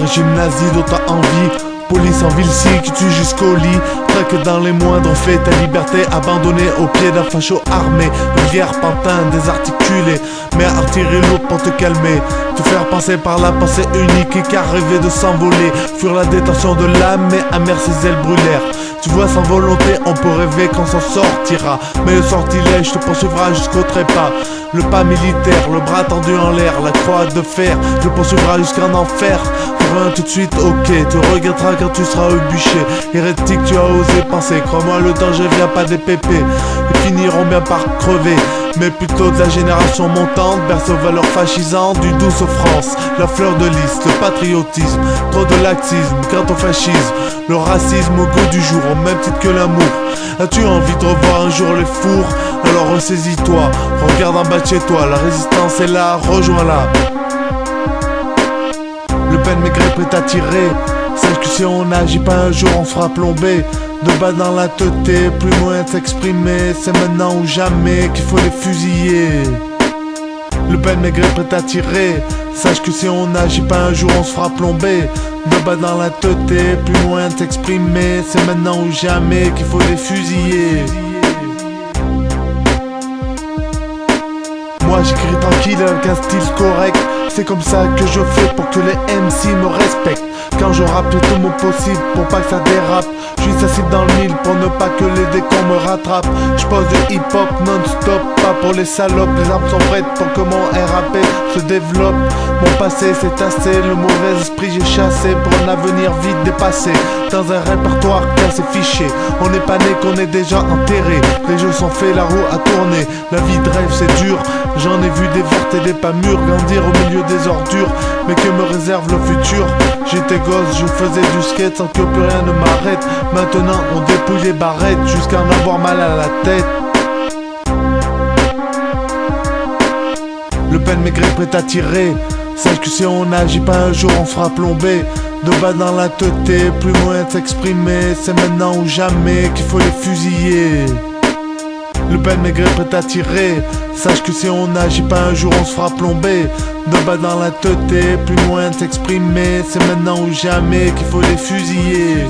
régime nazi dont t'as envie. Police en ville-ci qui tue jusqu'au lit. Traque dans les moindres faits ta liberté abandonnée au pied d'un facho armé. Vulgaire pantin désarticulé, mais artillerie lourde pour te calmer. Te faire passer par la pensée unique et qu'à rêver de s'envoler. Fuir la détention de l'âme, mais amère ses ailes brûlèrent. Tu vois, sans volonté on peut rêver qu'on s'en sortira, mais le sortilège te poursuivra jusqu'au trépas. Le pas militaire, le bras tendu en l'air, la croix de fer te poursuivra jusqu'en enfer. Rien tout de suite, ok, tu regretteras quand tu seras au bûcher. Hérétique, tu as osé penser, crois-moi le danger vient pas des pépés. Ils finiront bien par crever, mais plutôt de la génération montante, berce aux valeurs fascisantes du douce France. La fleur de lys, le patriotisme, trop de laxisme quant au fascisme. Le racisme au goût du jour, au même titre que l'amour. As-tu envie de revoir un jour les fours? Alors ressaisis-toi, regarde en bas de chez toi. La résistance est là, rejoins-la. Le peine maigret prêt à tirer. Sache que si on n'agit pas un jour on sera plombé. De bas dans la teuté, plus moyen de s'exprimer. C'est maintenant ou jamais qu'il faut les fusiller. Le peine maigret prêt à tirer. Sache que si on n'agit pas un jour on se fera plomber. De bas dans la teuté, plus loin de t'exprimer. C'est maintenant ou jamais qu'il faut les fusiller. Moi j'écris tranquille avec un style correct. C'est comme ça que je fais pour que les MC me respectent. Quand je rappe j'ai tout mon possible pour pas que ça dérape. Je suis assis dans le mille pour ne pas que les décors me rattrapent. Je pose du hip hop non-stop, pas pour les salopes. Les armes sont prêtes pour que mon RAP se développe. Mon passé c'est assez, le mauvais esprit j'ai chassé pour un avenir vite dépassé. Dans un répertoire classé fiché, on n'est pas né qu'on est déjà enterré. Les jeux sont faits, la roue a tourné. La vie de rêve c'est dur, j'en ai vu des vertes et des pas mûres grandir au milieu des ordures. Mais que me réserve le futur? J'étais gosse, je faisais du skate sans que plus rien ne m'arrête. Maintenant on dépouille les barrettes jusqu'à en avoir mal à la tête. Le peine maigret prêt à tirer. Sache que si on n'agit pas un jour on sera plombé. De bas dans la teuté, plus moyen de s'exprimer. C'est maintenant ou jamais qu'il faut les fusiller. Le peine maigret prêt à tirer. Sache que si on n'agit pas un jour on se fera plomber. De bas dans la teuté, plus moyen de s'exprimer. C'est maintenant ou jamais qu'il faut les fusiller.